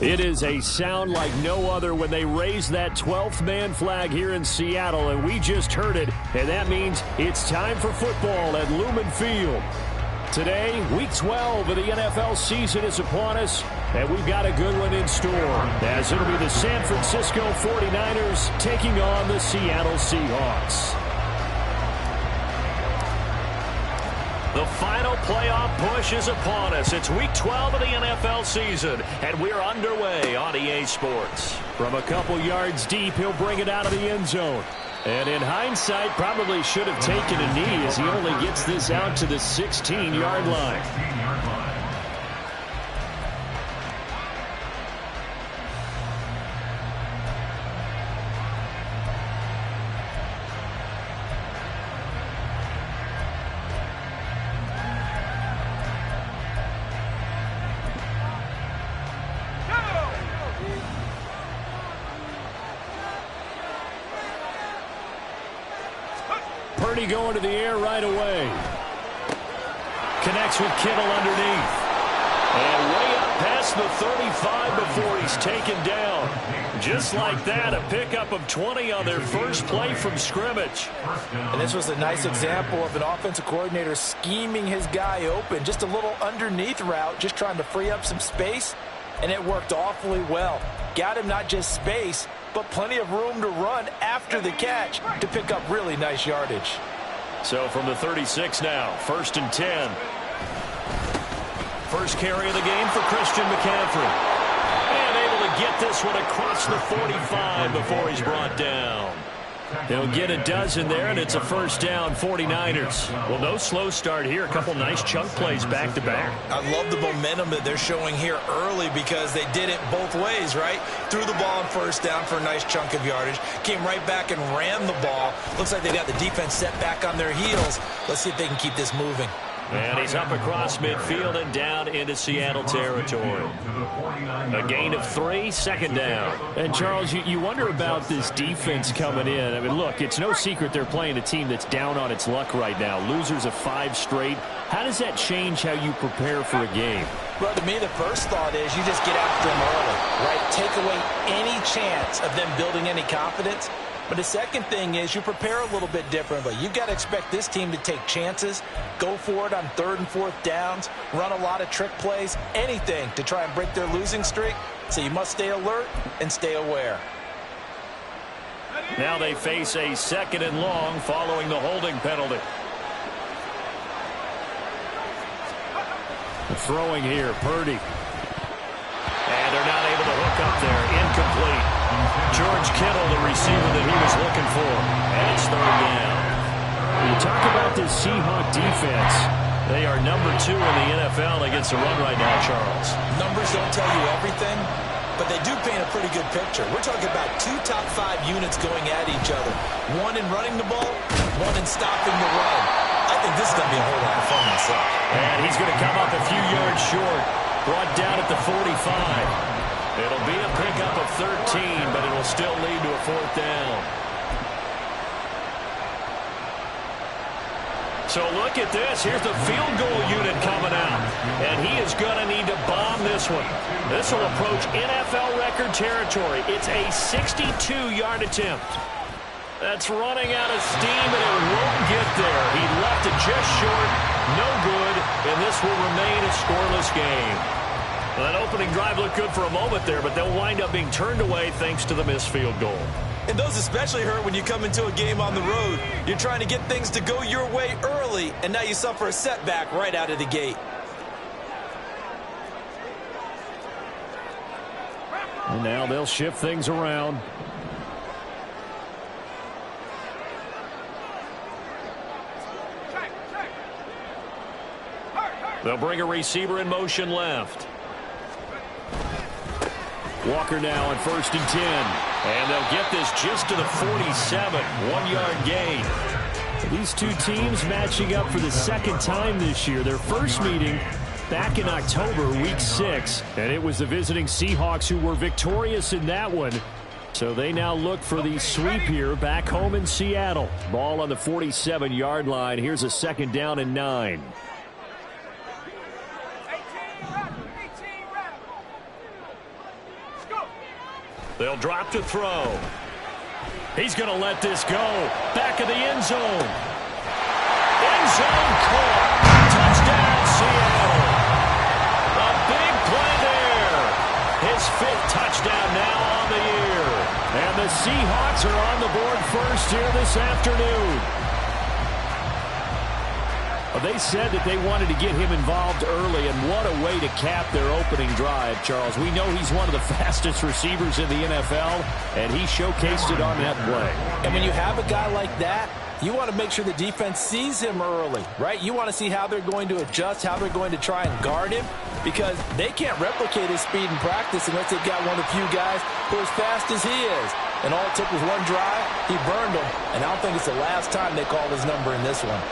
It is a sound like no other when they raise that 12th man flag here in Seattle, and we just heard it, and that means it's time for football at Lumen Field. Today, Week 12 of the NFL season is upon us, and we've got a good one in store, as it'll be the San Francisco 49ers taking on the Seattle Seahawks. The final playoff push is upon us. It's Week 12 of the NFL season, and we're underway on EA Sports. From a couple yards deep, he'll bring it out of the end zone. And in hindsight, probably should have taken a knee as he only gets this out to the 16-yard line. Purdy going to the air right away. Connects with Kittle underneath. And way up past the 35 before he's taken down. Just like that, a pickup of 20 on their first play from scrimmage. And this was a nice example of an offensive coordinator scheming his guy open. Just a little underneath route, just trying to free up some space. And it worked awfully well. Got him not just space, but plenty of room to run after the catch to pick up really nice yardage. So from the 36 now, 1st and 10. First carry of the game for Christian McCaffrey. And able to get this one across the 45 before he's brought down. They'll get a dozen there, and it's a first down, 49ers. Well, no slow start here. A couple nice chunk plays back-to-back. I love the momentum that they're showing here early because they did it both ways, right? Threw the ball on first down for a nice chunk of yardage. Came right back and ran the ball. Looks like they got the defense set back on their heels. Let's see if they can keep this moving. And he's up across midfield and down into Seattle territory. A gain of 3, 2nd down. And, Charles, you wonder about this defense coming in. I mean, look, it's no secret they're playing a team that's down on its luck right now. Losers of 5 straight. How does that change how you prepare for a game? Well, to me, the first thought is you just get after them early, right? Take away any chance of them building any confidence. But the second thing is you prepare a little bit differently. You've got to expect this team to take chances, go for it on 3rd and 4th downs, run a lot of trick plays, anything to try and break their losing streak. So you must stay alert and stay aware. Now they face a 2nd and long following the holding penalty. The throwing here, Purdy. And they're not able to hook up there. Incomplete. George Kittle, the receiver that he was looking for. And it's 3rd down. When you talk about this Seahawk defense, they are number 2 in the NFL against the run right now, Charles. Numbers don't tell you everything, but they do paint a pretty good picture. We're talking about 2 top 5 units going at each other. One in running the ball, one in stopping the run. I think this is going to be a whole lot of fun myself. And he's going to come up a few yards short. Brought down at the 45. It'll be a pickup of 13, but it will still lead to a 4th down. So look at this. Here's the field goal unit coming out. And he is going to need to bomb this one. This will approach NFL record territory. It's a 62-yard attempt. That's running out of steam, and it won't get there. He left it just short. No good, and this will remain a scoreless game. Well, that opening drive looked good for a moment there, but they'll wind up being turned away thanks to the missed field goal. And those especially hurt when you come into a game on the road. You're trying to get things to go your way early, and now you suffer a setback right out of the gate. And now they'll shift things around. They'll bring a receiver in motion left. Walker now on 1st and 10. And they'll get this just to the 47. 1-yard gain. These two teams matching up for the 2nd time this year. Their first meeting back in October, week 6. And it was the visiting Seahawks who were victorious in that one. So they now look for the sweep here back home in Seattle. Ball on the 47-yard line. Here's a 2nd down and 9. They'll drop to throw. He's going to let this go. Back of the end zone. End zone caught. Touchdown, Seattle. A big play there. His 5th touchdown now on the year. And the Seahawks are on the board first here this afternoon. They said that they wanted to get him involved early, and what a way to cap their opening drive, Charles. We know he's one of the fastest receivers in the NFL, and he showcased it on that play. And when you have a guy like that, you want to make sure the defense sees him early, right? You want to see how they're going to adjust, how they're going to try and guard him, because they can't replicate his speed in practice unless they've got one of the few guys who are as fast as he is. And all it took was one drive, he burned them, and I don't think it's the last time they called his number in this one.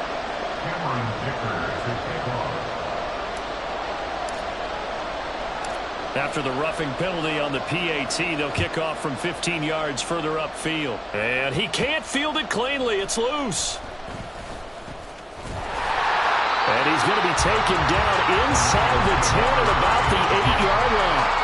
After the roughing penalty on the PAT, they'll kick off from 15 yards further upfield. And he can't field it cleanly. It's loose. And he's going to be taken down inside the 10 at about the 8-yard line.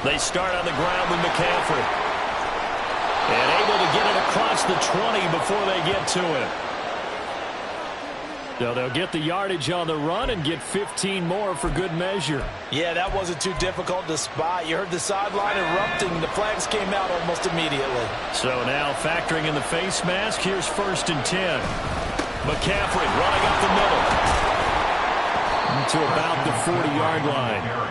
They start on the ground with McCaffrey. And able to get it across the 20 before they get to him. So they'll get the yardage on the run and get 15 more for good measure. Yeah, that wasn't too difficult to spot. You heard the sideline erupting. The flags came out almost immediately. So now factoring in the face mask, here's 1st and 10. McCaffrey running up the middle. To about the 40-yard line.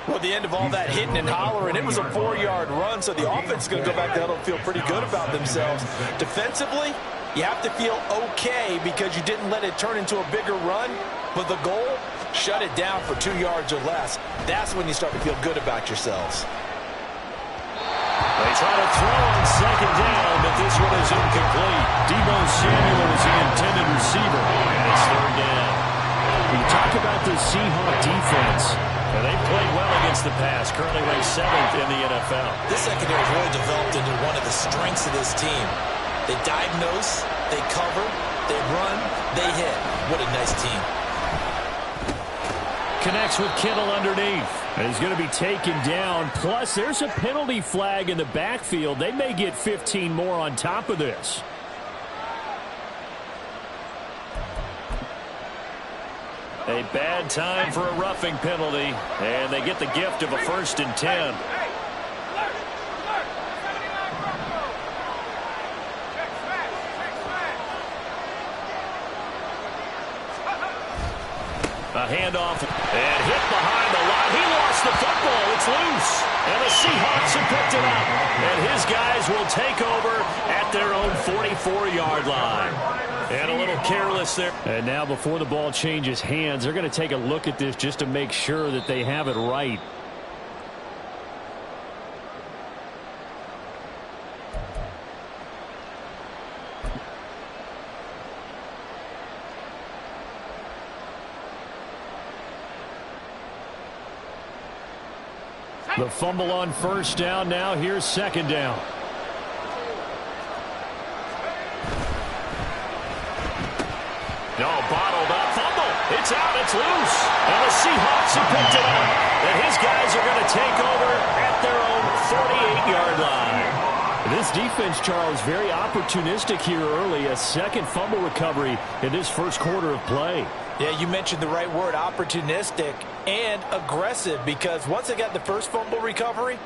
Well, at the end of all that hitting and hollering, it was a 4-yard run, so the offense is going to go back to huddle and feel pretty good about themselves. Defensively, you have to feel okay because you didn't let it turn into a bigger run, but the goal, shut it down for 2 yards or less. That's when you start to feel good about yourselves. They try to throw on 2nd down, but this one is incomplete. Deebo Samuel is the intended receiver, and it's 3rd down. When you talk about the Seahawks defense, they've played well against the pass, currently ranked 7th in the NFL. This secondary has really developed into one of the strengths of this team. They diagnose, they cover, they run, they hit. What a nice team. Connects with Kittle underneath. And he's going to be taken down. Plus, there's a penalty flag in the backfield. They may get 15 more on top of this. A bad time for a roughing penalty, and they get the gift of a 1st and 10. A handoff, and hit behind the line. He lost the football. It's loose, and the Seahawks have picked it up. And his guys will take over at their own 44-yard line. And a little careless there. And now before the ball changes hands, they're going to take a look at this just to make sure that they have it right. The fumble on 1st down. Now here's 2nd down. No, bottled up. Fumble. It's out. It's loose. And the Seahawks have picked it up. And his guys are going to take over at their own 48-yard line. This defense, Charles, very opportunistic here early. A 2nd fumble recovery in this 1st quarter of play. Yeah, you mentioned the right word, opportunistic and aggressive, because once they got the 1st fumble recovery,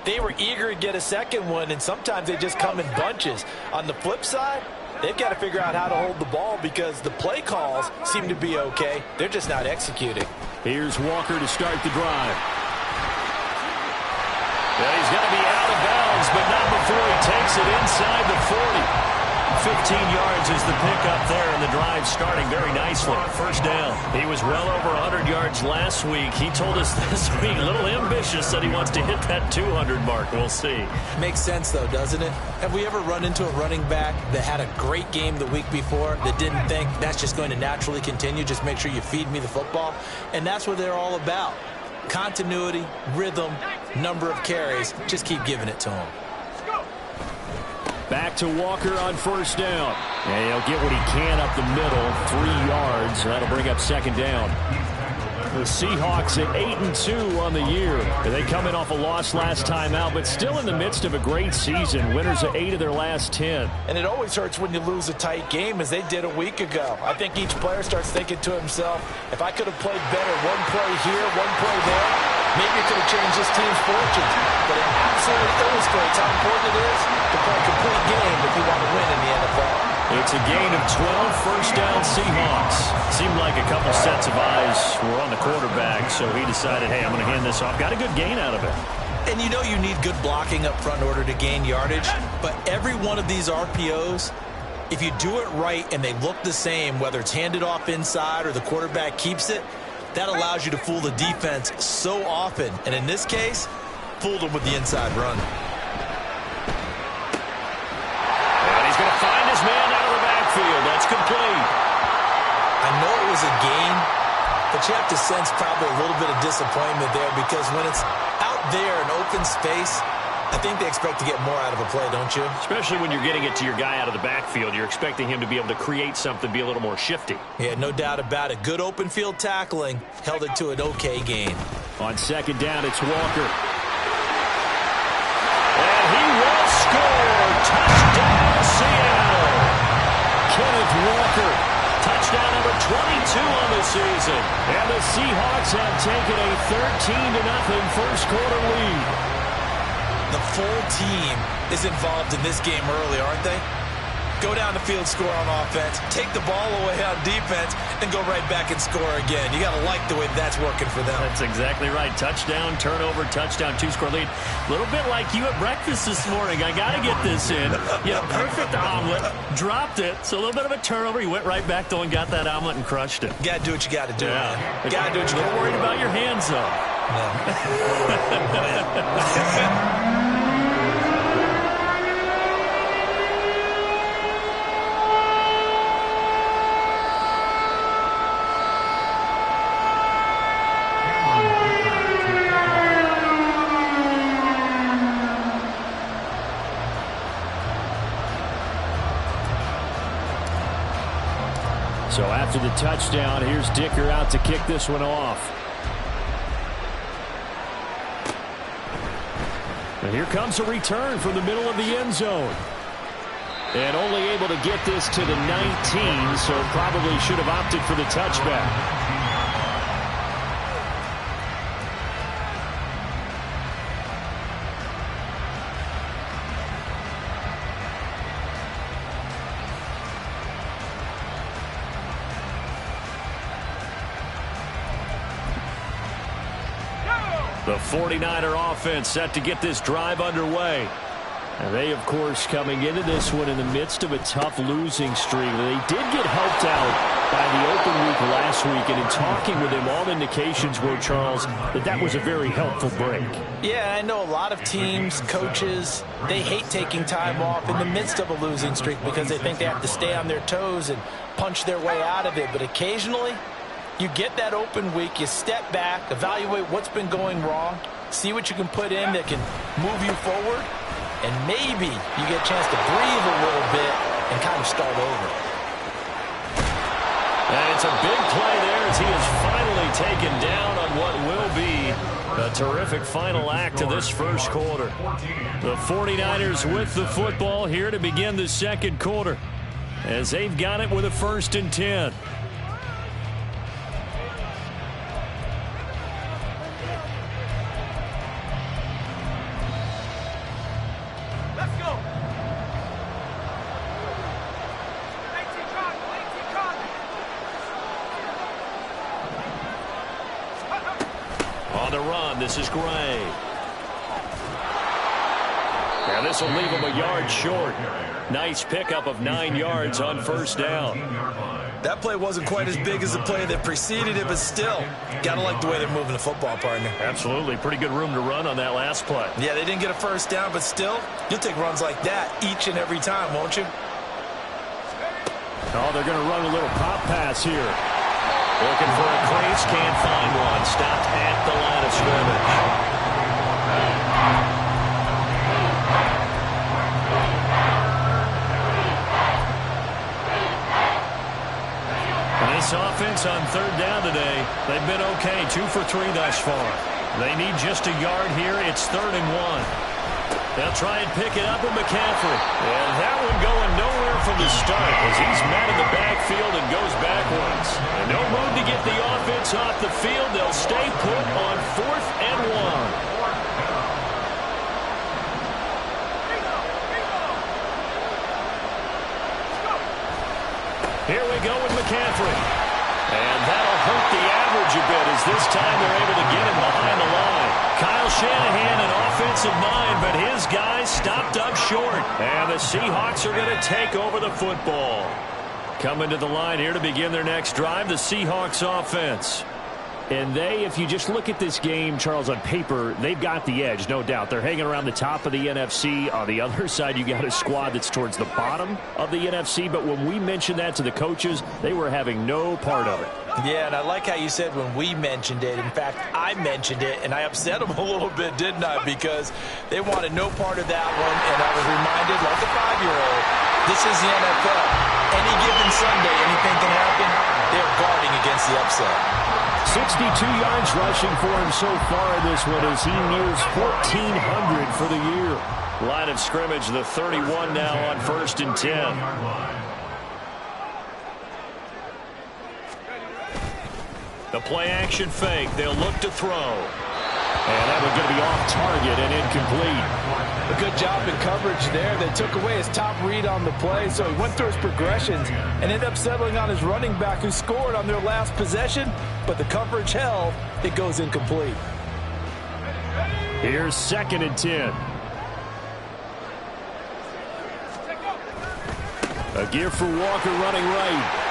they were eager to get a 2nd one, and sometimes they just come in bunches. On the flip side, they've got to figure out how to hold the ball because the play calls seem to be okay. They're just not executing. Here's Walker to start the drive. Yeah, he's going to be out of bounds, but not before he takes it inside the 40. 15 yards is the pickup there, and the drive starting very nicely. 1st down. He was well over 100 yards last week. He told us this week, a little ambitious, that he wants to hit that 200 mark. We'll see. Makes sense, though, doesn't it? Have we ever run into a running back that had a great game the week before that didn't think that's just going to naturally continue? Just make sure you feed me the football. And that's what they're all about. Continuity, rhythm, number of carries. Just keep giving it to him. Back to Walker on first down. And he'll get what he can up the middle, 3 yards. That'll bring up second down. The Seahawks at 8-2 on the year. They come in off a loss last time out, but still in the midst of a great season. Winners of 8 of their last 10. And it always hurts when you lose a tight game, as they did a week ago. I think each player starts thinking to himself, if I could have played better one play here, one play there, maybe it could have changed this team's fortunes. But it absolutely illustrates how important it is to play a complete game if you want to win in the NFL. It's a gain of 12, first down Seahawks. Seemed like a couple sets of eyes were on the quarterback, so he decided, hey, I'm going to hand this off. Got a good gain out of it. And you know you need good blocking up front in order to gain yardage, but every one of these RPOs, if you do it right and they look the same, whether it's handed off inside or the quarterback keeps it, that allows you to fool the defense so often. And in this case, fooled them with the inside run. And he's going to find his man out of the backfield. That's complete. I know it was a gain, but you have to sense probably a little bit of disappointment there, because when it's out there in open space, I think they expect to get more out of a play, don't you? Especially when you're getting it to your guy out of the backfield. You're expecting him to be able to create something, be a little more shifty. Yeah, no doubt about it. Good open field tackling held it to an okay gain. On second down, it's Walker. And he will score. Touchdown, Seattle. Kenneth Walker. Touchdown number 22 on the season. And the Seahawks have taken a 13-0 first quarter lead. The full team is involved in this game early, aren't they? Go down the field, score on offense, take the ball away on defense, and go right back and score again. You got to like the way that's working for them. That's exactly right. Touchdown, turnover, touchdown, 2-score lead. A little bit like you at breakfast this morning. I got to get this in. Yeah, perfect omelet. Dropped it. So a little bit of a turnover. You went right back, though, and got that omelet and crushed it. Got to do what you got to do, man. Got to do what you got to do. Don't worry about your hands, though. No. So after the touchdown, here's Dicker out to kick this one off. And here comes a return from the middle of the end zone. And only able to get this to the 19, so probably should have opted for the touchback. The 49er offense set to get this drive underway. And they, of course, coming into this one in the midst of a tough losing streak. They did get helped out by the open week last week. And in talking with him, all indications were, Charles, that was a very helpful break. Yeah, I know a lot of teams, coaches, they hate taking time off in the midst of a losing streak because they think they have to stay on their toes and punch their way out of it. But occasionally, you get that open week, you step back, evaluate what's been going wrong, see what you can put in that can move you forward, and maybe you get a chance to breathe a little bit and kind of start over. And it's a big play there as he is finally taken down on what will be a terrific final act of this first quarter. The 49ers with the football here to begin the second quarter as they've got it with a 1st and 10. On the run, this is Gray. And this will leave him a yard short. Nice pickup of 9 yards on 1st down. That play wasn't quite as big as the play that preceded it, but still, gotta like the way they're moving the football, partner. Absolutely. Pretty good room to run on that last play. Yeah, they didn't get a 1st down, but still, you'll take runs like that each and every time, won't you? Oh, they're going to run a little pop pass here. Looking for a crease, can't find one. Stopped at the line of scrimmage. This offense on third down today, they've been okay, 2 for 3 thus far. They need just a yard here. It's 3rd and 1. They'll try and pick it up with McCaffrey. And that one going nowhere from the start as he's met in the backfield and goes backwards. And no move to get the offense off the field. They'll stay put on 4th and 1. Here we go with McCaffrey. And that'll hurt the average a bit as this time they're able to get him behind the line. Kyle Shanahan, an offensive mind, but his guys stopped up short. And the Seahawks are going to take over the football. Coming to the line here to begin their next drive, the Seahawks offense. And they, if you just look at this game, Charles, on paper, they've got the edge, no doubt. They're hanging around the top of the NFC. On the other side, you got a squad that's towards the bottom of the NFC. But when we mentioned that to the coaches, they were having no part of it. Yeah, and I like how you said when we mentioned it. In fact, I mentioned it, and I upset them a little bit, didn't I? Because they wanted no part of that one, and I was reminded, like a 5-year-old, this is the NFL. Any given Sunday, anything can happen. They're guarding against the upset. 62 yards rushing for him so far in this one as he nears 1,400 for the year. Line of scrimmage, the 31 now on 1st and 10. The play action fake. They'll look to throw. And that one's going to be off target and incomplete. A good job in coverage there. They took away his top read on the play, so he went through his progressions and ended up settling on his running back who scored on their last possession, but the coverage held. It goes incomplete. Here's 2nd and 10. A give for Walker running right.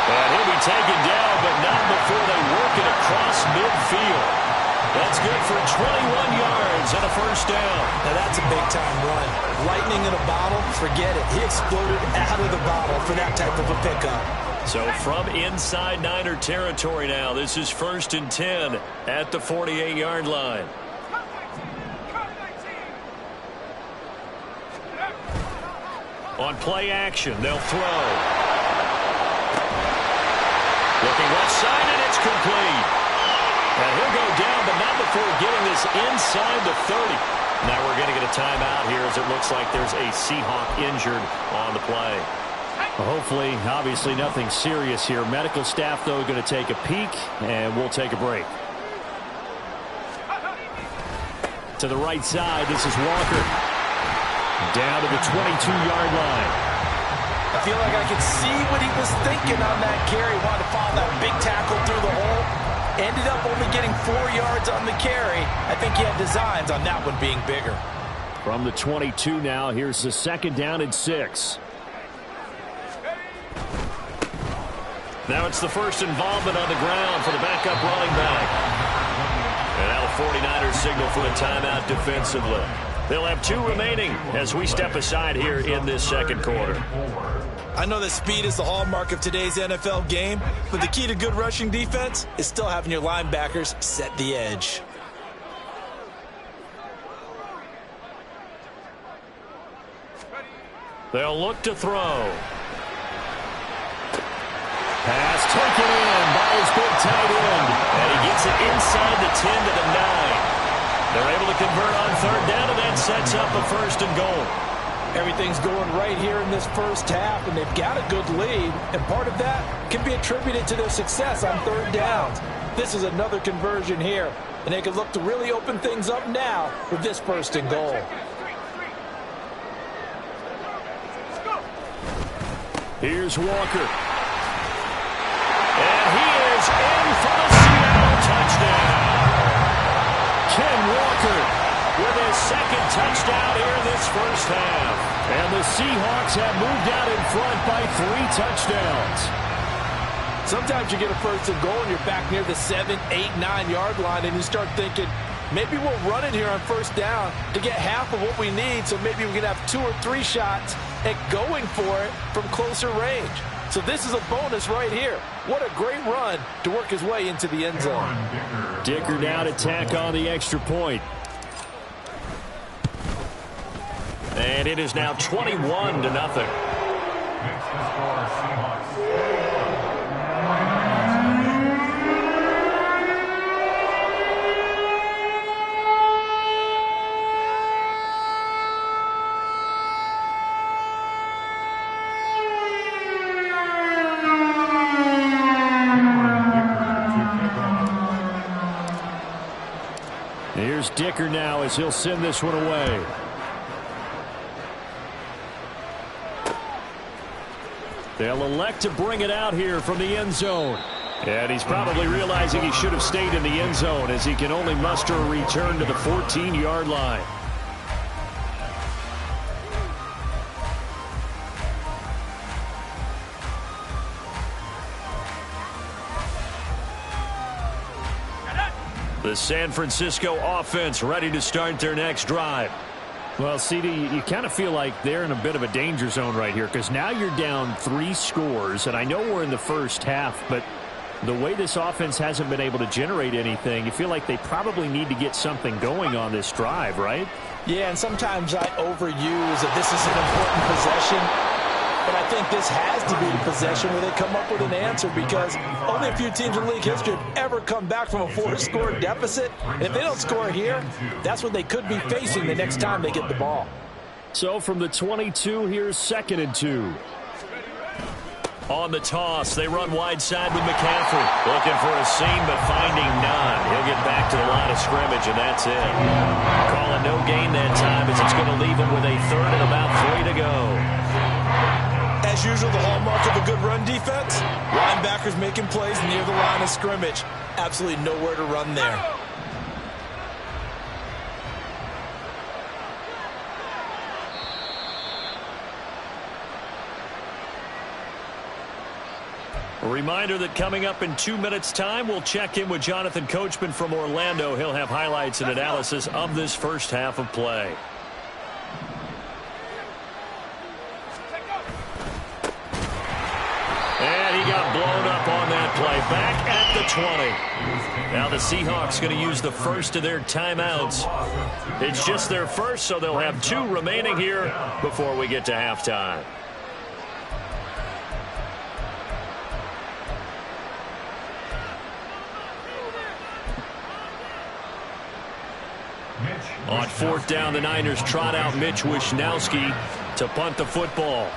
And he'll be taken down, but not before they work it across midfield. That's good for 21 yards and a 1st down. Now that's a big-time run. Lightning in a bottle, forget it. He exploded out of the bottle for that type of a pickup. So from inside Niner territory now, this is 1st and 10 at the 48-yard line. On play action, they'll throw. Looking left side, and it's complete. And he'll go down, but not before getting this inside the 30. Now we're going to get a timeout here as it looks like there's a Seahawk injured on the play. Well, hopefully, obviously nothing serious here. Medical staff, though, going to take a peek, and we'll take a break. To the right side, this is Walker. Down to the 22-yard line. I feel like I could see what he was thinking on that carry. Wanted to follow that big tackle through the hole. Ended up only getting 4 yards on the carry. I think he had designs on that one being bigger. From the 22 now, here's the 2nd down and 6. Now it's the first involvement on the ground for the backup running back. And now the 49ers signal for a timeout defensively. They'll have 2 remaining as we step aside here in this 2nd quarter. I know that speed is the hallmark of today's NFL game, but the key to good rushing defense is still having your linebackers set the edge. They'll look to throw. Pass taken in by his big tight end. And he gets it inside the 10 to the 9. They're able to convert on 3rd down, and that sets up a 1st and goal. Everything's going right here in this first half, and they've got a good lead, and part of that can be attributed to their success on 3rd downs. This is another conversion here, and they can look to really open things up now with this 1st and goal. Here's Walker. And he is in for the Seattle touchdown. Ken Walker with his 2nd touchdown here in this first half. And the Seahawks have moved out in front by 3 touchdowns. Sometimes you get a 1st and goal and you're back near the 7, 8, 9-yard line, and you start thinking, maybe we'll run it here on 1st down to get half of what we need, so maybe we can have 2 or 3 shots at going for it from closer range. So this is a bonus right here. What a great run to work his way into the end zone. Dicker now to tack on the extra point. And it is now 21-0. Here's Dicker now as he'll send this one away. They'll elect to bring it out here from the end zone. And he's probably realizing he should have stayed in the end zone as he can only muster a return to the 14-yard line. The San Francisco offense ready to start their next drive. Well, CD, you kind of feel like they're in a bit of a danger zone right here because now you're down 3 scores, and I know we're in the first half, but the way this offense hasn't been able to generate anything, you feel like they probably need to get something going on this drive, right? Yeah, and sometimes I overuse that this is an important possession. But I think this has to be the possession where they come up with an answer because only a few teams in league history have ever come back from a 4-score deficit. And if they don't score here, that's what they could be facing the next time they get the ball. So from the 22, here's 2nd and 2. On the toss, they run wide side with McCaffrey. Looking for a seam, but finding none. He'll get back to the line of scrimmage, and that's it. Calling no gain that time as it's going to leave him with a 3rd and about 3 to go. As usual, the hallmark of a good run defense, linebackers making plays near the line of scrimmage. Absolutely nowhere to run there. A reminder that coming up in 2 minutes' time, we'll check in with Jonathan Coachman from Orlando. He'll have highlights and analysis of this first half of play. And he got blown up on that play. Back at the 20. Now the Seahawks going to use the first of their timeouts. It's just their first, so they'll have 2 remaining here before we get to halftime. On 4th down, the Niners trot out Mitch Wishnowsky to punt the football.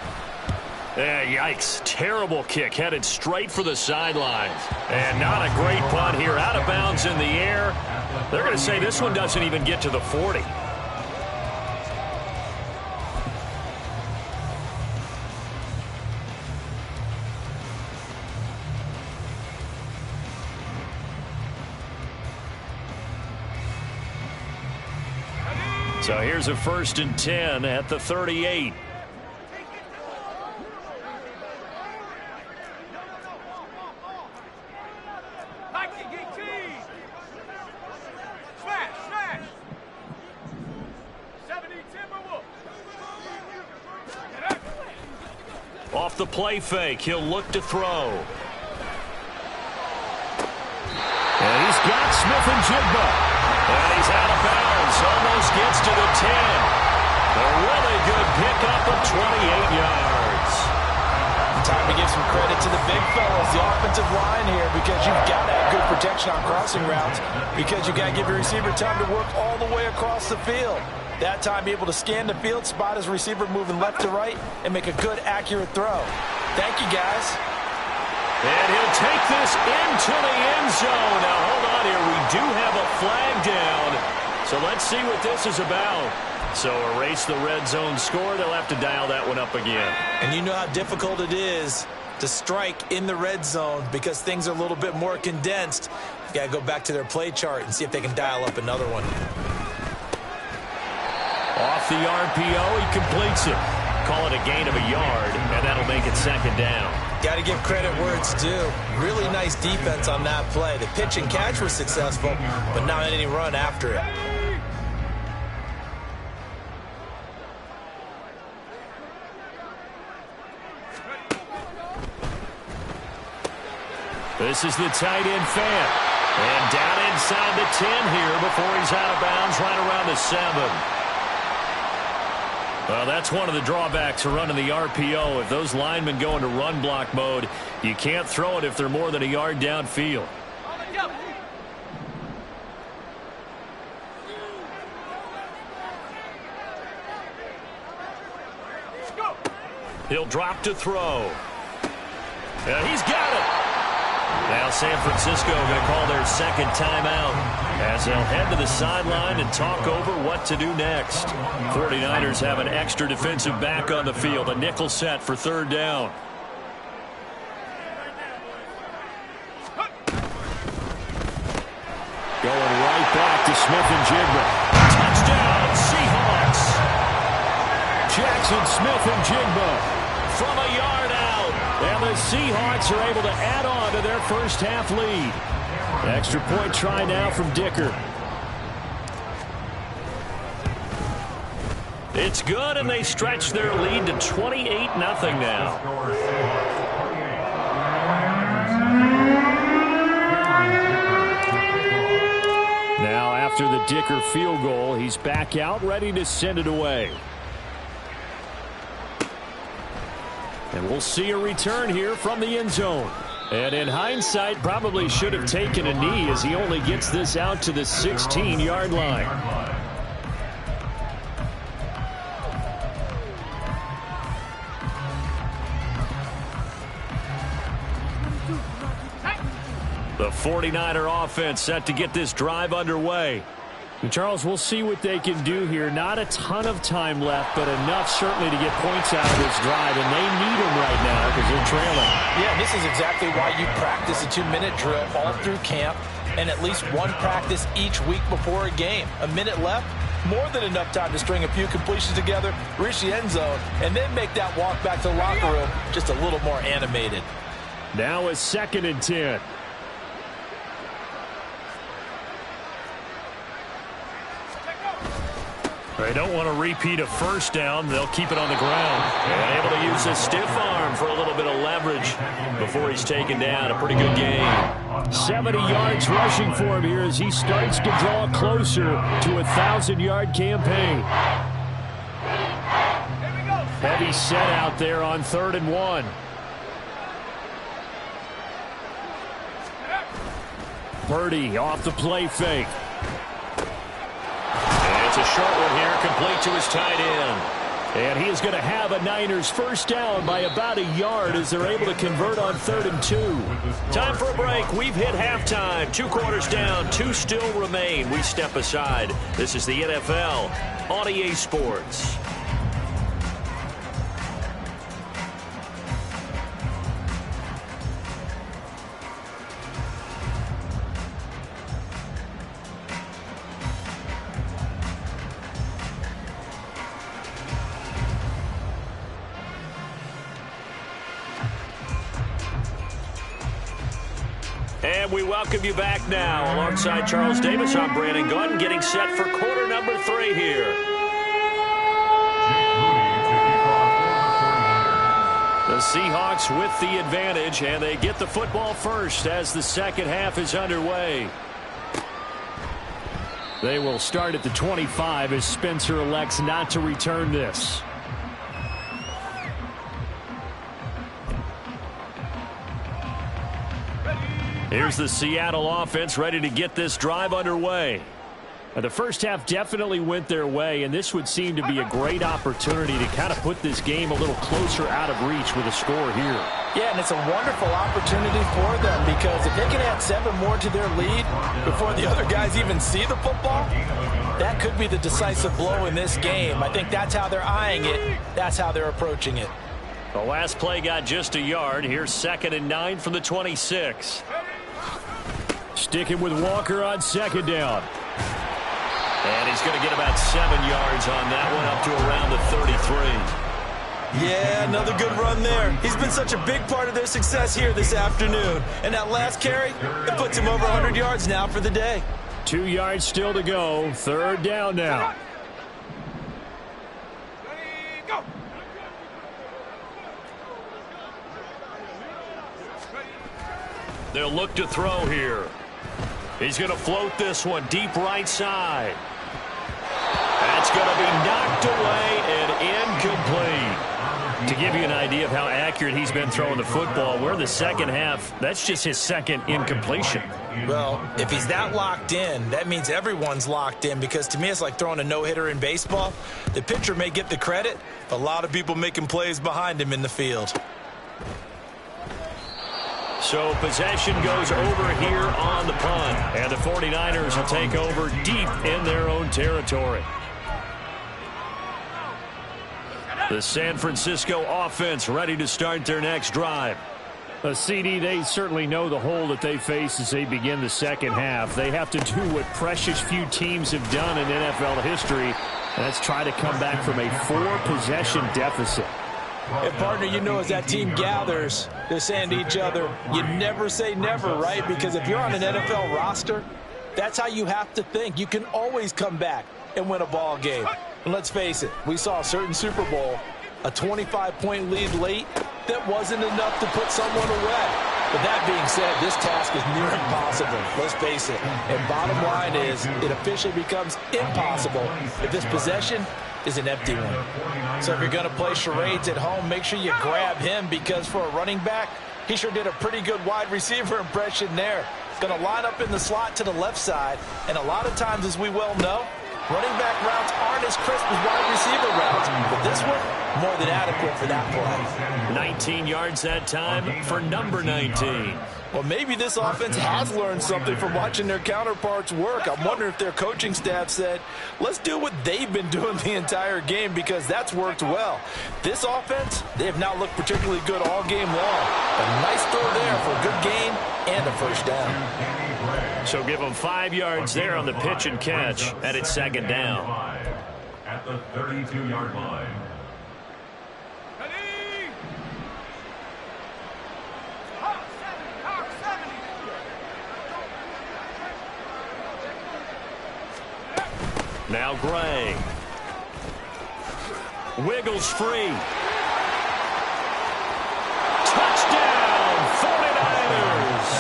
Yikes. Terrible kick headed straight for the sidelines. And not a great punt here. Out of bounds in the air. They're going to say this one doesn't even get to the 40. So here's a 1st and 10 at the 38. Off the play fake, he'll look to throw. And he's got Smith-Njigba. And he's out of bounds, almost gets to the 10. A really good pickup of 28 yards. Time to give some credit to the big fellas, the offensive line here, because you've got to have good protection on crossing routes, because you've got to give your receiver time to work all the way across the field. That time, be able to scan the field, spot his receiver moving left to right, and make a good, accurate throw. Thank you, guys. And he'll take this into the end zone. Now, hold on here. We do have a flag down. So let's see what this is about. So erase the red zone score. They'll have to dial that one up again. And you know how difficult it is to strike in the red zone because things are a little bit more condensed. You got to go back to their play chart and see if they can dial up another one. Off the RPO, he completes it. Call it a gain of a yard, and that'll make it 2nd down. Got to give credit where it's due. Really nice defense on that play. The pitch and catch was successful, but not any run after it. This is the tight end fan. And down inside the 10 here before he's out of bounds right around the 7. Well, that's one of the drawbacks of running the RPO. If those linemen go into run block mode, you can't throw it if they're more than a yard downfield. He'll drop to throw. And he's got it. Now San Francisco going to call their second timeout as they'll head to the sideline and talk over what to do next. 49ers have an extra defensive back on the field, a nickel set for third down. Going right back to Smith-Njigba. Touchdown, Seahawks. Jackson Smith-Njigba from a yard out. And the Seahawks are able to add on to their first half lead. Extra point try now from Dicker. It's good, and they stretch their lead to 28-0 now. Now after the Dicker field goal, he's back out ready to send it away. And we'll see a return here from the end zone. And in hindsight, probably should have taken a knee as he only gets this out to the 16-yard line. The 49er offense set to get this drive underway. And Charles, we'll see what they can do here. Not a ton of time left, but enough certainly to get points out of this drive, and they need them right now because they're trailing. Yeah, this is exactly why you practice a 2-minute drill all through camp and at least one practice each week before a game. A minute left, more than enough time to string a few completions together, reach the end zone, and then make that walk back to the locker room just a little more animated. Now a 2nd and 10. They don't want to repeat a first down. They'll keep it on the ground. And able to use a stiff arm for a little bit of leverage before he's taken down. A pretty good game. 70 yards rushing for him here as he starts to draw closer to a 1,000-yard campaign. Heavy set out there on 3rd and 1. Purdy off the play fake. It's a short one here, complete to his tight end. And he is going to have a Niners first down by about a yard as they're able to convert on 3rd and 2. Time for a break. We've hit halftime. 2 quarters down, 2 still remain. We step aside. This is the NFL on EA Sports. And we welcome you back now. Alongside Charles Davis, I'm Brandon Gunn, getting set for quarter number 3 here. The Seahawks with the advantage, and they get the football first as the second half is underway. They will start at the 25 as Spencer elects not to return this. Here's the Seattle offense ready to get this drive underway. Now, the first half definitely went their way, and this would seem to be a great opportunity to kind of put this game a little closer out of reach with a score here. Yeah, and it's a wonderful opportunity for them because if they can add 7 more to their lead before the other guys even see the football, that could be the decisive blow in this game. I think that's how they're eyeing it. That's how they're approaching it. The last play got just a yard. Here's 2nd and 9 from the 26. Sticking with Walker on 2nd down. And he's going to get about 7 yards on that one, up to around the 33. Yeah, another good run there. He's been such a big part of their success here this afternoon. And that last carry, it puts him over 100 yards now for the day. 2 yards still to go. 3rd down now. They'll look to throw here. He's going to float this one deep right side. That's going to be knocked away and incomplete. To give you an idea of how accurate he's been throwing the football, we're in the second half. That's just his second incompletion. Well, if he's that locked in, that means everyone's locked in, because to me it's like throwing a no-hitter in baseball. The pitcher may get the credit, but a lot of people making plays behind him in the field. So possession goes over here on the punt, and the 49ers will take over deep in their own territory. The San Francisco offense ready to start their next drive. CD, they certainly know the hole that they face as they begin the second half. They have to do what precious few teams have done in NFL history, and that's try to come back from a 4-possession deficit. And, partner, you know, as that team gathers, they're saying to each other, you never say never, right? Because if you're on an NFL roster, that's how you have to think. You can always come back and win a ball game. And let's face it, we saw a certain Super Bowl, a 25-point lead late, that wasn't enough to put someone away. But that being said, this task is near impossible. Let's face it. And bottom line is, it officially becomes impossible if this possession is an empty one. So if you're going to play charades at home, make sure you grab him, because for a running back, he sure did a pretty good wide receiver impression there. Going to line up in the slot to the left side, and a lot of times, as we well know, running back routes aren't as crisp as wide receiver routes, but this one, more than adequate for that play. 19 yards that time for number 19. Well, maybe this offense has learned something from watching their counterparts work. I'm wondering if their coaching staff said, let's do what they've been doing the entire game, because that's worked well. This offense, they have not looked particularly good all game long. A nice throw there for a good gain and a first down. So give them 5 yards there on the pitch and catch, and it's second down. At the 32-yard line. Now Gray. Wiggles free. Touchdown, 49ers.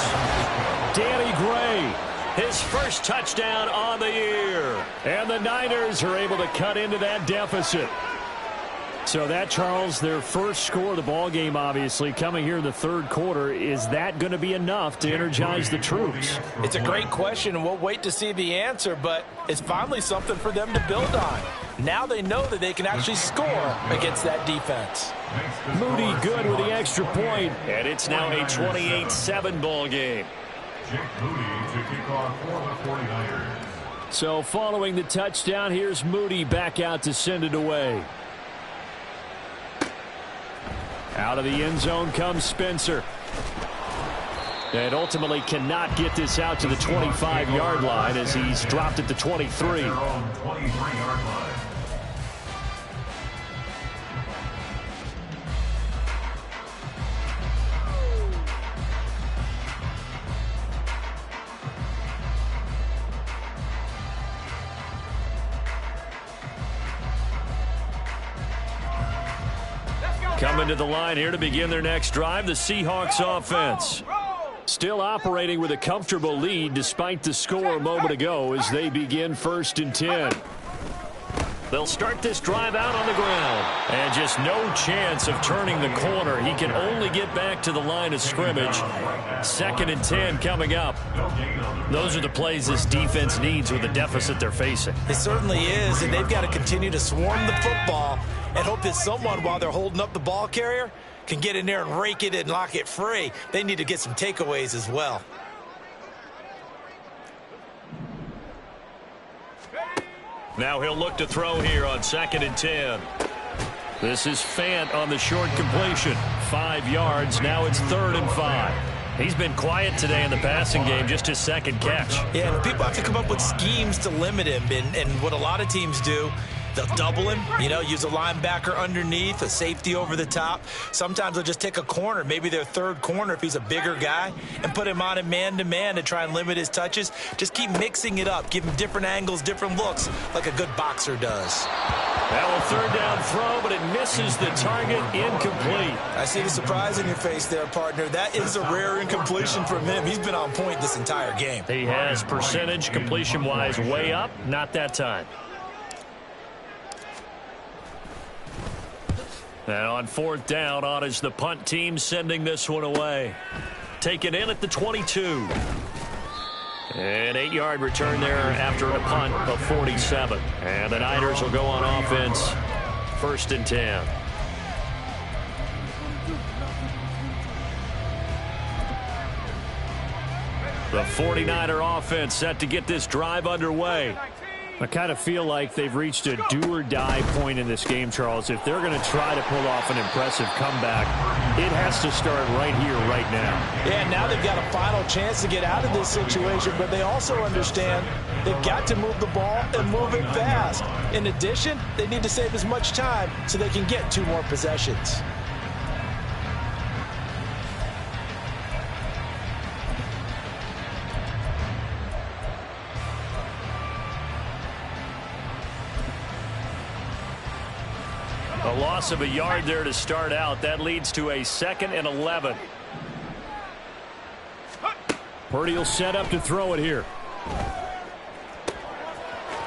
Danny Gray, his first touchdown on the year. And the Niners are able to cut into that deficit. So that, Charles, their first score of the ball game, obviously, coming here in the third quarter. Is that going to be enough to energize the troops? It's a great question, and we'll wait to see the answer, but it's finally something for them to build on. Now they know that they can actually score against that defense. Moody good with the extra point, and it's now a 28-7 ball game. Jake Moody to kick off for the 49ers. So following the touchdown, here's Moody back out to send it away. Out of the end zone comes Spencer. And ultimately cannot get this out to the 25-yard line as he's dropped at the 23. Coming to the line here to begin their next drive, the Seahawks offense. Still operating with a comfortable lead despite the score a moment ago as they begin 1st and 10. They'll start this drive out on the ground. And just no chance of turning the corner. He can only get back to the line of scrimmage. 2nd and 10 coming up. Those are the plays this defense needs with the deficit they're facing. It certainly is, and they've got to continue to swarm the football and hope that someone, while they're holding up the ball carrier, can get in there and rake it and lock it free. They need to get some takeaways as well. Now he'll look to throw here on 2nd and 10. This is Fant on the short completion. 5 yards. Now it's 3rd and 5. He's been quiet today in the passing game, just his second catch. Yeah, and people have to come up with schemes to limit him. And what a lot of teams do, they'll double him, use a linebacker underneath, a safety over the top. Sometimes they'll just take a corner, maybe their third corner if he's a bigger guy, and put him on a man-to-man to try and limit his touches. Just keep mixing it up. Give him different angles, different looks, like a good boxer does. That will third down throw, but it misses the target, incomplete. I see the surprise in your face there, partner. That is a rare incompletion from him. He's been on point this entire game. He has percentage completion-wise way up, not that time. And on fourth down, on is the punt team sending this one away. Taken in at the 22. An 8-yard return there after a punt of 47. And the Niners will go on offense, 1st and 10. The 49er offense set to get this drive underway. I kind of feel like they've reached a do-or-die point in this game, Charles. If they're going to try to pull off an impressive comeback, it has to start right here, right now. Yeah, now they've got a final chance to get out of this situation, but they also understand they've got to move the ball and move it fast. In addition, they need to save as much time so they can get 2 more possessions. A loss of a yard there to start out. That leads to a 2nd and 11. Purdy will set up to throw it here.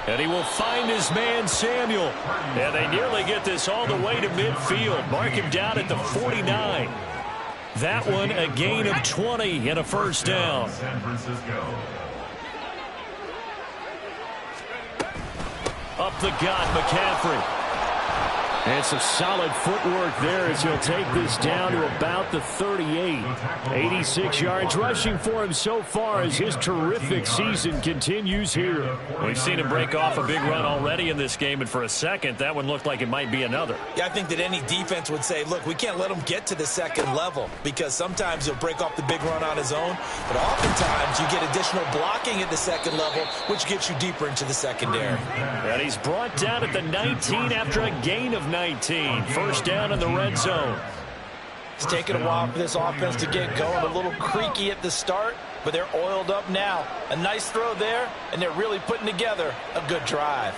And he will find his man, Samuel. And they nearly get this all the way to midfield. Mark him down at the 49. That one a gain of 20 and a first down. Up the gut, McCaffrey. And some solid footwork there as he'll take this down to about the 38. 86 yards rushing for him so far as his terrific season continues here. We've seen him break off a big run already in this game, and for a second, that one looked like it might be another. Yeah, I think that any defense would say, look, we can't let him get to the 2nd level because sometimes he'll break off the big run on his own, but oftentimes you get additional blocking at the 2nd level, which gets you deeper into the secondary. And he's brought down at the 19 after a gain of 19. First down in the red zone. It's taken a while for this offense to get going. A little creaky at the start, but they're oiled up now. A nice throw there, and they're really putting together a good drive.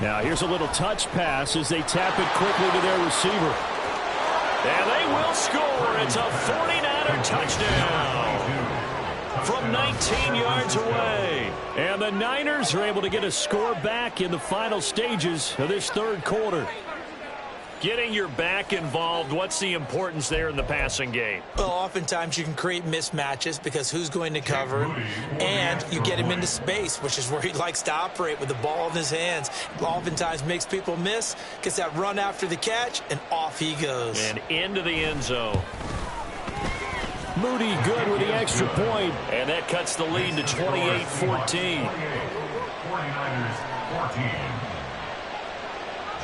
Now here's a little touch pass as they tap it quickly to their receiver. And they will score. It's a 49er touchdown from 19 yards away. And the Niners are able to get a score back in the final stages of this 3rd quarter. Getting your back involved, what's the importance there in the passing game? Well, oftentimes you can create mismatches because who's going to cover him, and you get him into space, which is where he likes to operate with the ball in his hands. Oftentimes makes people miss, gets that run after the catch, and off he goes. And into the end zone. Moody good with the extra point, and that cuts the lead to 28-14. 49ers 14.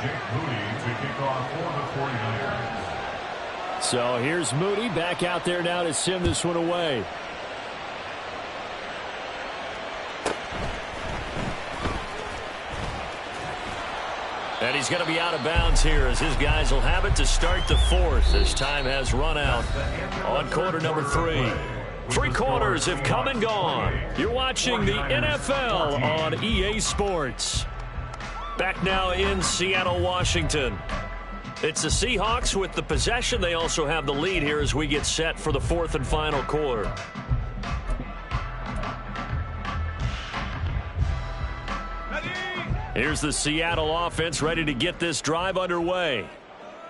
Jake Moody to kick off for the 49ers. So here's Moody back out there now to send this one away. And he's going to be out of bounds here as his guys will have it to start the 4th as time has run out on quarter number 3. 3 quarters have come and gone. You're watching the NFL on EA Sports. Back now in Seattle, Washington. It's the Seahawks with the possession. They also have the lead here as we get set for the 4th and final quarter. Here's the Seattle offense ready to get this drive underway.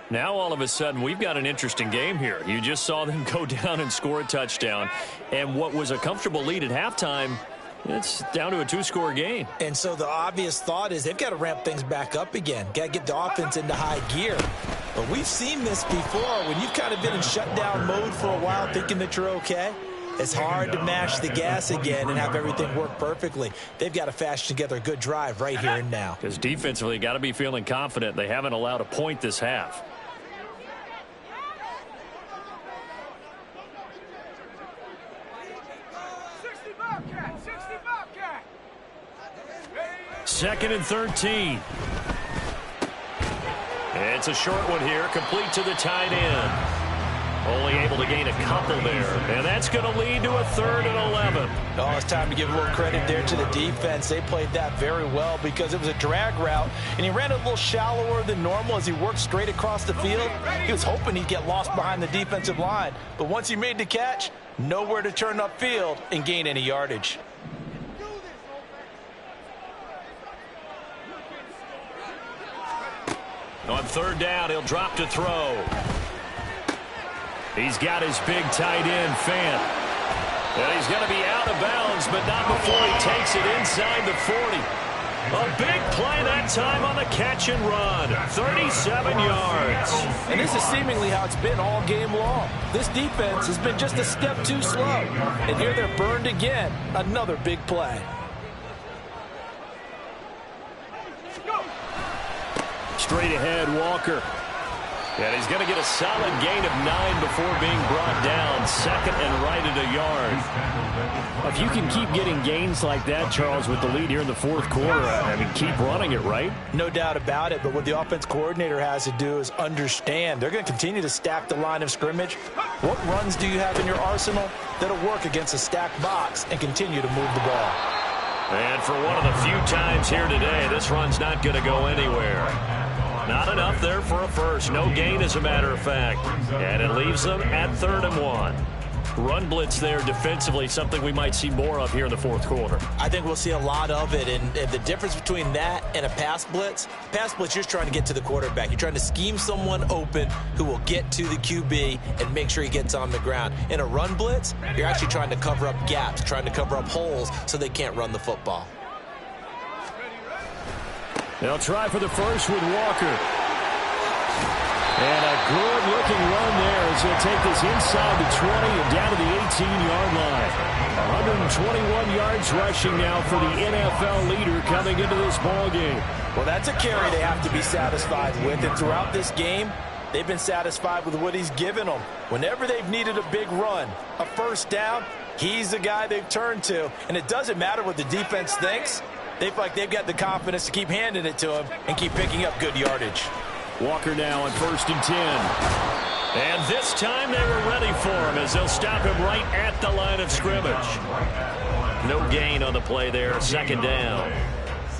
Now all of a sudden we've got an interesting game here. You just saw them go down and score a touchdown. And what was a comfortable lead at halftime, it's down to a 2-score game. And so the obvious thought is they've got to ramp things back up again. Got to get the offense into high gear. But we've seen this before. When you've kind of been in shutdown mode for a while thinking that you're okay, it's hard to mash the gas again and have everything work perfectly. They've got to fashion together a good drive right here and now. Because defensively, got to be feeling confident. They haven't allowed a point this half. Second and 13. It's a short one here, complete to the tight end. Only able to gain a couple there. And that's going to lead to a 3rd and 11. Oh, it's time to give a little credit there to the defense. They played that very well because it was a drag route, and he ran a little shallower than normal as he worked straight across the field. He was hoping he'd get lost behind the defensive line, but once he made the catch, nowhere to turn upfield and gain any yardage. On 3rd down, he'll drop to throw. He's got his big tight end, Fant. And he's going to be out of bounds, but not before he takes it inside the 40. A big play that time on the catch and run. 37 yards. And this is seemingly how it's been all game long. This defense has been just a step too slow. And here they're burned again. Another big play. Straight ahead, Walker. And he's going to get a solid gain of 9 before being brought down. 2nd and right at a yard. If you can keep getting gains like that, Charles, with the lead here in the 4th quarter, I mean, keep running it, right? No doubt about it, but what the offense coordinator has to do is understand. They're going to continue to stack the line of scrimmage. What runs do you have in your arsenal that'll work against a stacked box and continue to move the ball? And for one of the few times here today, this run's not going to go anywhere. Not enough there for a first. No gain, as a matter of fact. And it leaves them at 3rd and 1. Run blitz there defensively, something we might see more of here in the 4th quarter. I think we'll see a lot of it. And the difference between that and a pass blitz, you're just trying to get to the quarterback. You're trying to scheme someone open who will get to the QB and make sure he gets on the ground. In a run blitz, you're actually trying to cover up gaps, trying to cover up holes so they can't run the football. They'll try for the first with Walker. And a good-looking run there as he'll take this inside the 20 and down to the 18-yard line. 121 yards rushing now for the NFL leader coming into this ballgame. Well, that's a carry they have to be satisfied with. And throughout this game, they've been satisfied with what he's given them. Whenever they've needed a big run, a first down, he's the guy they've turned to. And it doesn't matter what the defense thinks. They feel like they've got the confidence to keep handing it to him and keep picking up good yardage. Walker now on 1st and 10. And this time they were ready for him as they'll stop him right at the line of scrimmage. No gain on the play there, 2nd down.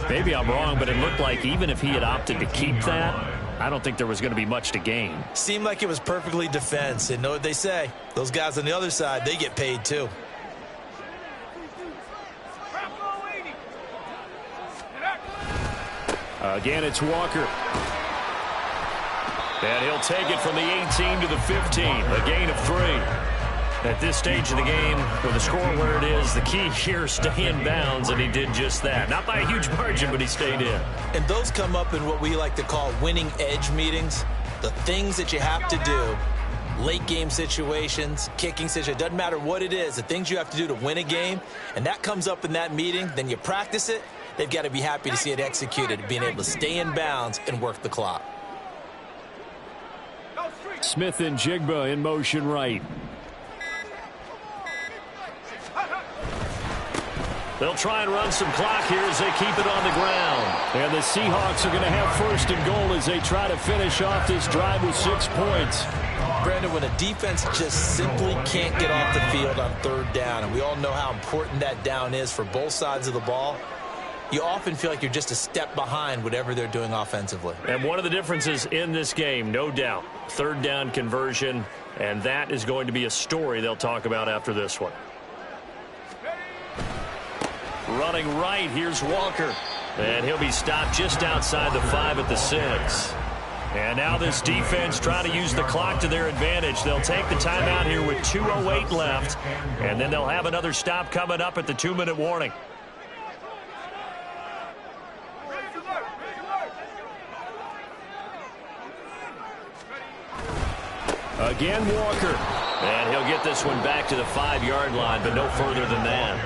Maybe I'm wrong, but it looked like even if he had opted to keep that, I don't think there was going to be much to gain. Seemed like it was perfectly defense. And know what they say, those guys on the other side, they get paid too. Again, it's Walker. And he'll take it from the 18 to the 15, a gain of 3. At this stage of the game, with the score where it is, the key here is stay in bounds, and he did just that. Not by a huge margin, but he stayed in. And those come up in what we like to call winning edge meetings. The things that you have to do, late game situations, kicking situations, doesn't matter what it is, the things you have to do to win a game, and that comes up in that meeting, then you practice it. They've got to be happy to see it executed, being able to stay in bounds and work the clock. Smith and Jigba in motion right. They'll try and run some clock here as they keep it on the ground. And the Seahawks are going to have 1st and goal as they try to finish off this drive with 6 points. Brandon, when a defense just simply can't get off the field on 3rd down, and we all know how important that down is for both sides of the ball, you often feel like you're just a step behind whatever they're doing offensively. And one of the differences in this game, no doubt, 3rd down conversion, and that is going to be a story they'll talk about after this one. Running right, here's Walker. And he'll be stopped just outside the 5 at the 6. And now this defense trying to use the clock to their advantage. They'll take the timeout here with 2:08 left, and then they'll have another stop coming up at the 2-minute warning. Again, Walker. And he'll get this one back to the 5-yard line, but no further than that.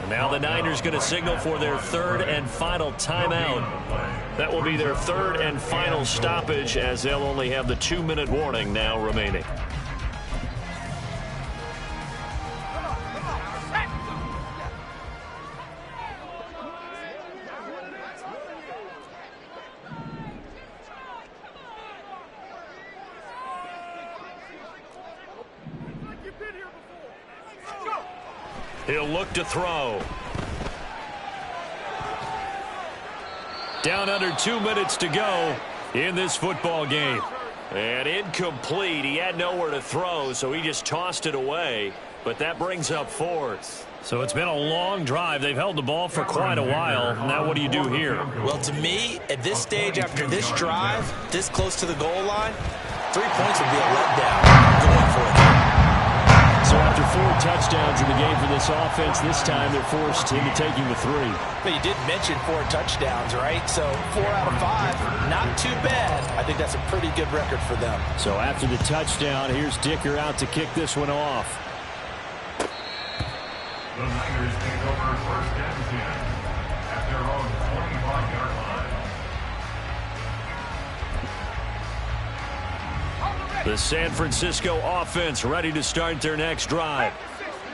And now the Niners going to signal for their 3rd and final timeout. That will be their 3rd and final stoppage as they'll only have the 2-minute warning now remaining. He'll look to throw. Down under 2 minutes to go in this football game. And incomplete. He had nowhere to throw, so he just tossed it away. But that brings up fourth. So it's been a long drive. They've held the ball for quite a while. Now what do you do here? Well, to me, at this stage, after this drive, this close to the goal line, 3 points would be a letdown. Going for it. So after 4 touchdowns in the game for this offense, this time they're forced into taking the 3. But you did mention 4 touchdowns, right? So 4 out of 5, not too bad. I think that's a pretty good record for them. So after the touchdown, here's Dicker out to kick this one off. The Niners take over first and 10 at their own 25-yard line. The San Francisco offense ready to start their next drive.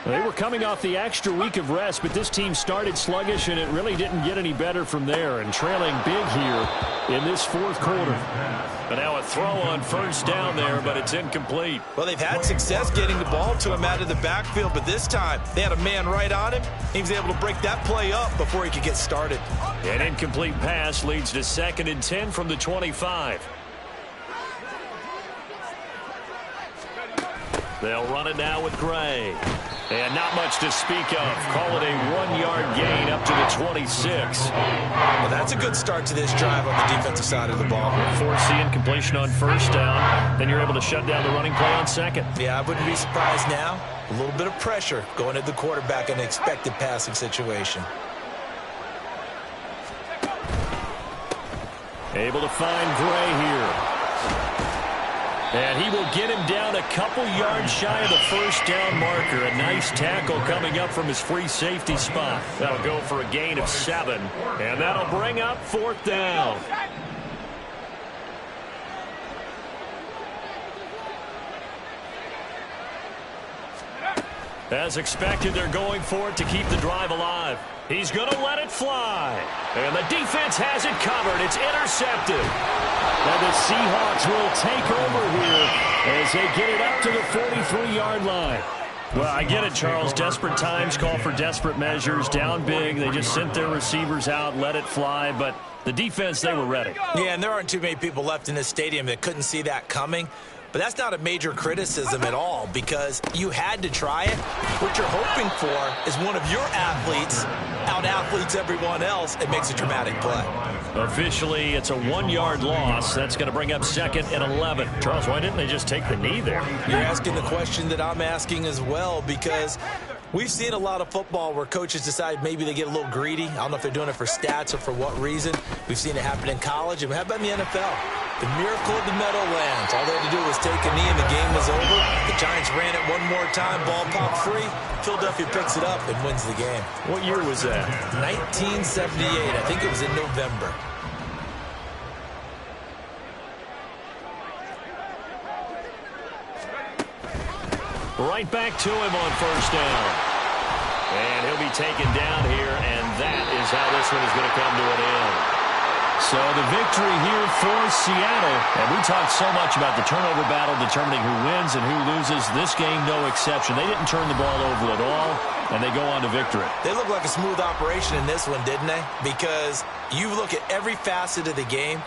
They were coming off the extra week of rest, but this team started sluggish, and it really didn't get any better from there, and trailing big here in this fourth quarter. But now a throw on first down there, but it's incomplete. Well, they've had success getting the ball to him out of the backfield, but this time they had a man right on him. He was able to break that play up before he could get started. An incomplete pass leads to 2nd and 10 from the 25. They'll run it now with Gray. And not much to speak of. Call it a 1-yard gain up to the 26. Well, that's a good start to this drive on the defensive side of the ball. Force the incompletion on first down. Then you're able to shut down the running play on second. Yeah, I wouldn't be surprised now. A little bit of pressure going at the quarterback in an expected passing situation. Able to find Gray here. And he will get him down a couple yards shy of the first down marker. A nice tackle coming up from his free safety spot. That'll go for a gain of 7. And that'll bring up 4th down. As expected, they're going for it to keep the drive alive. He's going to let it fly. And the defense has it covered. It's intercepted. And the Seahawks will take over here as they get it up to the 43-yard line. Well, I get it, Charles. Desperate times call for desperate measures. Down big. They just sent their receivers out, let it fly. But the defense, they were ready. Yeah, and there aren't too many people left in this stadium that couldn't see that coming. But that's not a major criticism at all because you had to try it. What you're hoping for is one of your athletes out-athletes everyone else and makes a dramatic play. Officially, it's a 1-yard loss. That's going to bring up 2nd and 11. Charles, why didn't they just take the knee there? You're asking the question that I'm asking as well because we've seen a lot of football where coaches decide maybe they get a little greedy. I don't know if they're doing it for stats or for what reason. We've seen it happen in college, and how about in the NFL? The miracle of the Meadowlands. All they had to do was take a knee and the game was over. The Giants ran it one more time, ball popped free. Philadelphia picks it up and wins the game. What year was that? 1978. I think it was in November. Right back to him on first down. And he'll be taken down here, and that is how this one is going to come to an end. So the victory here for Seattle. And we talked so much about the turnover battle determining who wins and who loses. This game, no exception. They didn't turn the ball over at all, and they go on to victory. They look like a smooth operation in this one, didn't they? Because you look at every facet of the game,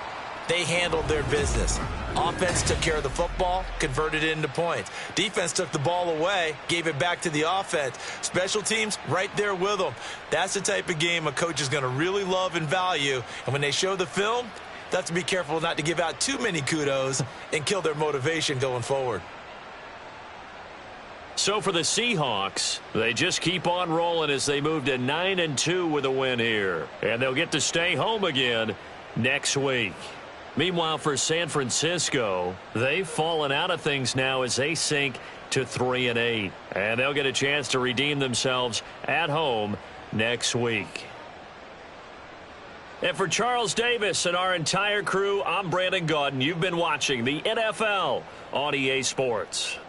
they handled their business. Offense took care of the football, converted it into points. Defense took the ball away, gave it back to the offense. Special teams, right there with them. That's the type of game a coach is going to really love and value. And when they show the film, they have to be careful not to give out too many kudos and kill their motivation going forward. So for the Seahawks, they just keep on rolling as they move to 9-2 with a win here. And they'll get to stay home again next week. Meanwhile, for San Francisco, they've fallen out of things now as they sink to 3-8. And they'll get a chance to redeem themselves at home next week. And for Charles Davis and our entire crew, I'm Brandon Gaudin. You've been watching the NFL on EA Sports.